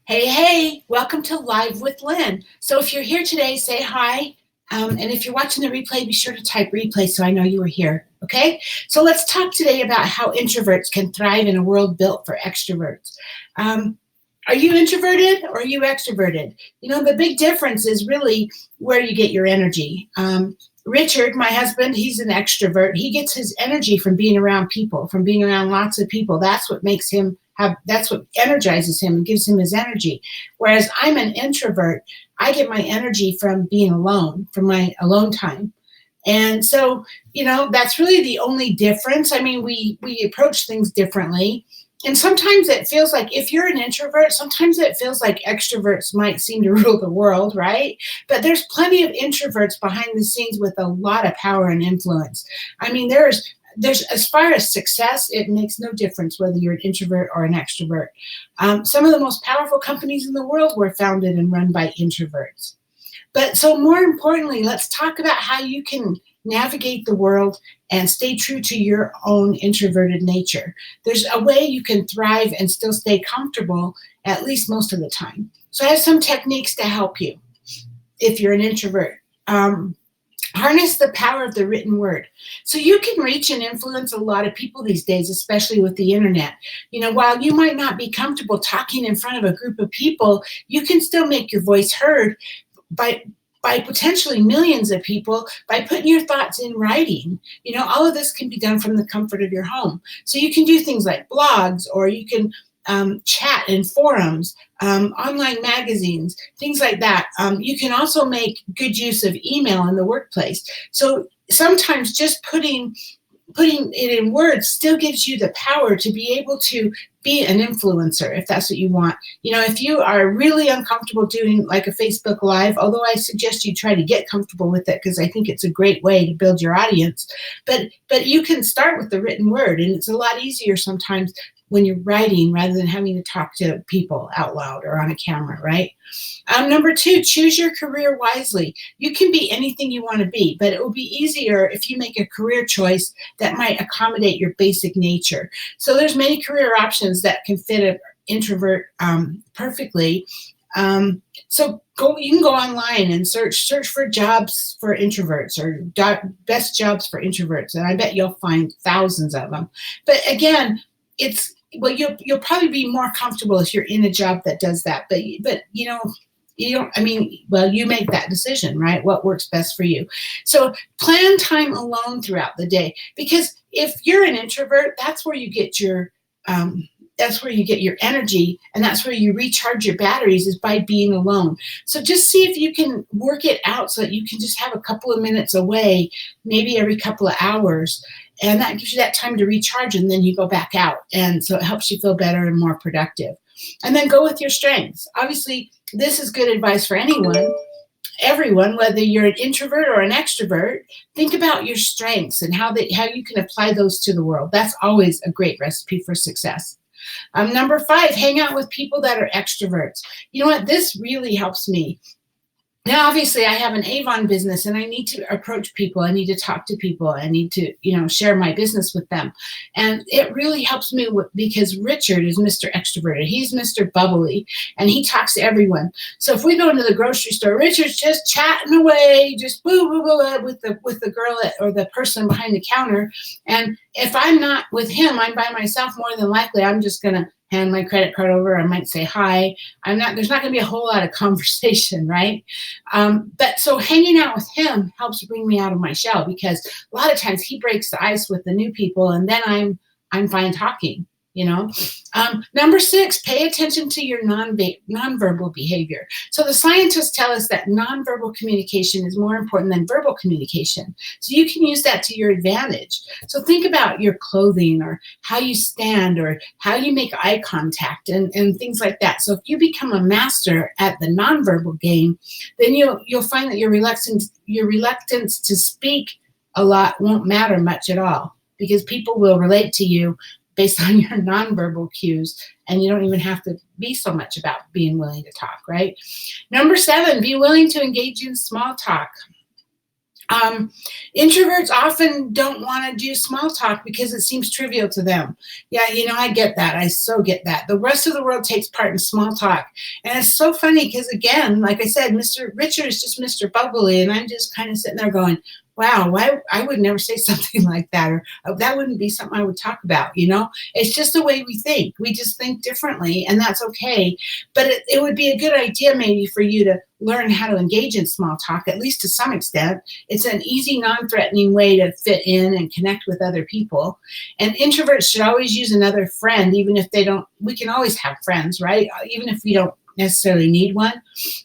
Hey, welcome to Live with Lynn. So if you're here today, say hi. And if you're watching the replay, be sure to type replay so I know you were here. Okay? So let's talk today about how introverts can thrive in a world built for extroverts. Are you introverted or are you extroverted? You know, the big difference is really where you get your energy. Richard, my husband, he's an extrovert. He gets his energy from being around people, from being around lots of people. That's what makes him that's what energizes him and gives him his energy. Whereas I'm an introvert, I get my energy from being alone, from my alone time. And so, you know, that's really the only difference. I mean, we approach things differently. And sometimes it feels like if you're an introvert, sometimes it feels like extroverts might seem to rule the world, right? But there's plenty of introverts behind the scenes with a lot of power and influence. I mean, there's as far as success, it makes no difference whether you're an introvert or an extrovert. Some of the most powerful companies in the world were founded and run by introverts. But so more importantly, let's talk about how you can navigate the world and stay true to your own introverted nature. There's a way you can thrive and still stay comfortable, at least most of the time. So I have some techniques to help you if you're an introvert. Harness the power of the written word. So you can reach and influence a lot of people these days, especially with the internet. You know, while you might not be comfortable talking in front of a group of people, you can still make your voice heard by potentially millions of people by putting your thoughts in writing. You know, all of this can be done from the comfort of your home. So you can do things like blogs, or you can chat in forums, online magazines, things like that. You can also make good use of email in the workplace. So sometimes just putting it in words still gives you the power to be able to be an influencer if that's what you want. You know, if you are really uncomfortable doing like a Facebook Live, although I suggest you try to get comfortable with it because I think it's a great way to build your audience, but you can start with the written word, and it's a lot easier sometimes when you're writing rather than having to talk to people out loud or on a camera, right? Number 2, choose your career wisely. You can be anything you want to be, but it will be easier if you make a career choice that might accommodate your basic nature. So there's many career options that can fit an introvert perfectly. So you can go online and search for jobs for introverts, or best jobs for introverts, and I bet you'll find thousands of them. But again, you'll probably be more comfortable if you're in a job that does that. But you know, you don't. I mean, well, you make that decision, right? What works best for you. So plan time alone throughout the day, because if you're an introvert, that's where you get your energy, and that's where you recharge your batteries, is by being alone. So just see if you can work it out so that you can just have a couple of minutes away, maybe every couple of hours. And that gives you that time to recharge, and then you go back out. And so it helps you feel better and more productive. And then go with your strengths. Obviously, this is good advice for everyone, whether you're an introvert or an extrovert. Think about your strengths and how you can apply those to the world. That's always a great recipe for success. Number 5, hang out with people that are extroverts. You know what? This really helps me. Now, obviously, I have an Avon business, and I need to approach people. I need to talk to people. I need to, share my business with them. And it really helps me because Richard is Mr. Extroverted. He's Mr. Bubbly, and he talks to everyone. So if we go into the grocery store, Richard's just chatting away, just boo, boo, boo, with the girl or the person behind the counter. And if I'm not with him, I'm by myself, more than likely, I'm just going to hand my credit card over. I might say hi. There's not going to be a whole lot of conversation, right? But so hanging out with him helps bring me out of my shell, because a lot of times he breaks the ice with the new people, and then I'm fine talking. Number 6, pay attention to your nonverbal behavior. So the scientists tell us that nonverbal communication is more important than verbal communication. So you can use that to your advantage. So think about your clothing, or how you stand, or how you make eye contact, and things like that. So if you become a master at the nonverbal game, then you'll find that your reluctance to speak a lot won't matter much at all, because people will relate to you based on your nonverbal cues, and you don't even have to be so much about being willing to talk, right? Number 7, be willing to engage in small talk. Um, Introverts often don't want to do small talk because it seems trivial to them. Yeah, I get that. I so get that. The rest of the world takes part in small talk. And it's so funny because, again, like I said, Mr. Richard is just Mr. Bubbly. And I'm just kind of sitting there going, wow, why I would never say something like that, or that wouldn't be something I would talk about. It's just the way we think. We just think differently, and that's okay. But it would be a good idea maybe for you to learn how to engage in small talk, at least to some extent. It's an easy, non-threatening way to fit in and connect with other people. And introverts should always use another friend, even if they don't. We can always have friends, right? Even if we don't necessarily need one.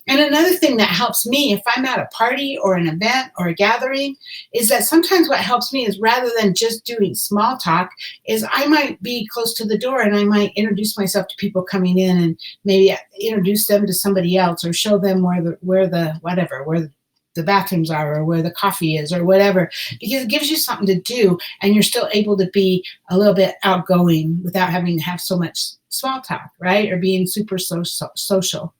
And another thing that helps me if I'm at a party or an event or a gathering is that sometimes what helps me is, rather than just doing small talk, is I might be close to the door and I might introduce myself to people coming in and maybe introduce them to somebody else, or show them where the bathrooms are, or where the coffee is, or whatever, because it gives you something to do and you're still able to be a little bit outgoing without having to have so much small talk, right? Or being super social.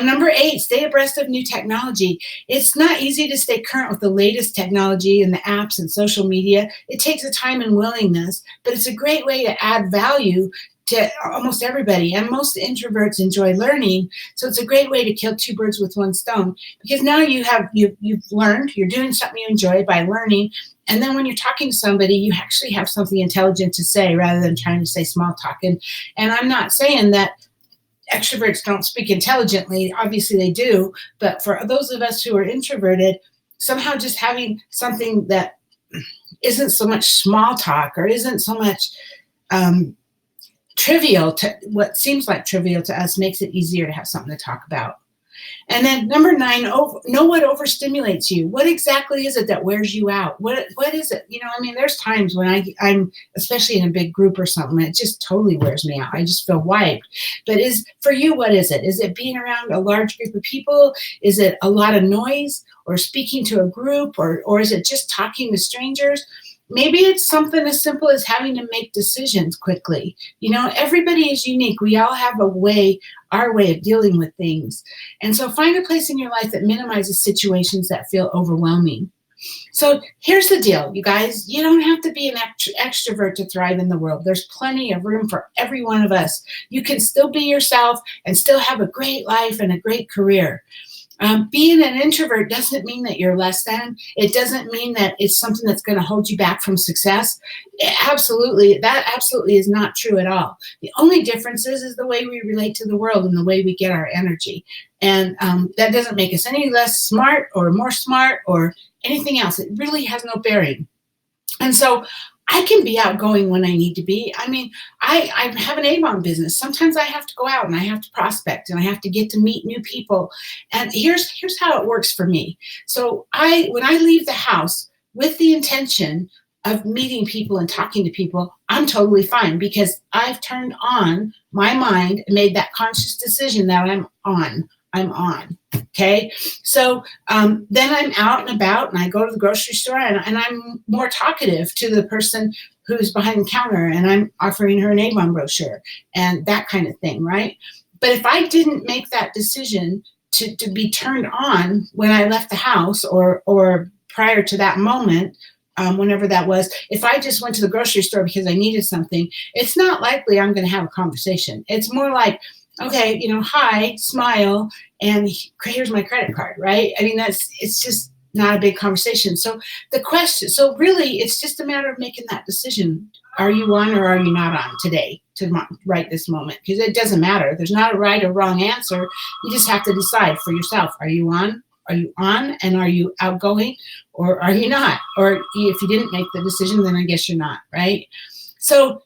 Number 8, stay abreast of new technology. It's not easy to stay current with the latest technology and the apps and social media. It takes a time and willingness, but it's a great way to add value to almost everybody. And most introverts enjoy learning, so it's a great way to kill 2 birds with 1 stone, because now you've learned, you're doing something you enjoy by learning, and then when you're talking to somebody, you actually have something intelligent to say rather than trying to say small talk. And I'm not saying that extroverts don't speak intelligently. Obviously they do, but for those of us who are introverted, somehow just having something that isn't so much small talk, or isn't so much trivial to what seems like trivial to us, makes it easier to have something to talk about. And then number 9, know what overstimulates you. What exactly is it that wears you out? What is it? There's times when I'm, especially in a big group or something, it just totally wears me out. I just feel wiped. But for you, what is it? Is it being around a large group of people? Is it a lot of noise, or speaking to a group, or is it just talking to strangers? Maybe it's something as simple as having to make decisions quickly. Everybody is unique. We all have our way of dealing with things. And so find a place in your life that minimizes situations that feel overwhelming. So here's the deal, you guys. You don't have to be an extrovert to thrive in the world. There's plenty of room for every one of us. You can still be yourself and still have a great life and a great career. Being an introvert doesn't mean that you're less than. It doesn't mean that it's something that's going to hold you back from success. That absolutely is not true at all. The only difference is the way we relate to the world and the way we get our energy. And that doesn't make us any less smart or more smart or anything else. It really has no bearing. And so I can be outgoing when I need to be. I have an Avon business. Sometimes I have to go out and I have to prospect and I have to get to meet new people. And here's how it works for me. So when I leave the house with the intention of meeting people and talking to people, I'm totally fine, because I've turned on my mind and made that conscious decision that I'm on. Okay. So then I'm out and about and I go to the grocery store and I'm more talkative to the person who's behind the counter, and I'm offering her an Avon brochure and that kind of thing. Right. But if I didn't make that decision to be turned on when I left the house or prior to that moment, whenever that was, if I just went to the grocery store because I needed something, it's not likely I'm going to have a conversation. It's more like, okay, hi, smile, and here's my credit card, right? It's just not a big conversation. So really, it's just a matter of making that decision. Are you on or are you not on today, right this moment? Because it doesn't matter. There's not a right or wrong answer. You just have to decide for yourself. Are you on? Are you on? And are you outgoing, or are you not? Or if you didn't make the decision, then I guess you're not, right? So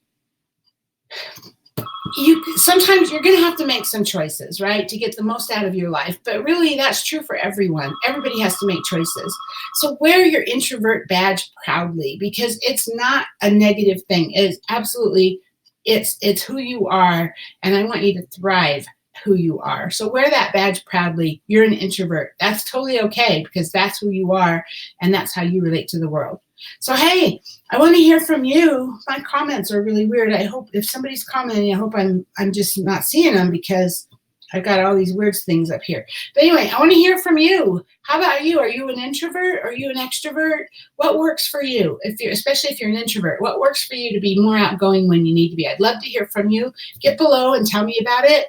sometimes you're going to have to make some choices, right, to get the most out of your life. But really, that's true for everyone. Everybody has to make choices. So wear your introvert badge proudly, because it's not a negative thing. It is absolutely, it's who you are, and I want you to thrive who you are. So wear that badge proudly. You're an introvert. That's totally okay, because that's who you are, and that's how you relate to the world. So, hey, I want to hear from you. My comments are really weird. I hope if somebody's commenting, I hope I'm just not seeing them, because I've got all these weird things up here. But anyway, I want to hear from you. How about you? Are you an introvert? Are you an extrovert? What works for you? Especially if you're an introvert, what works for you to be more outgoing when you need to be? I'd love to hear from you. Get below and tell me about it.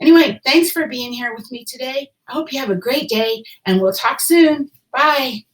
Anyway, thanks for being here with me today. I hope you have a great day, and we'll talk soon. Bye.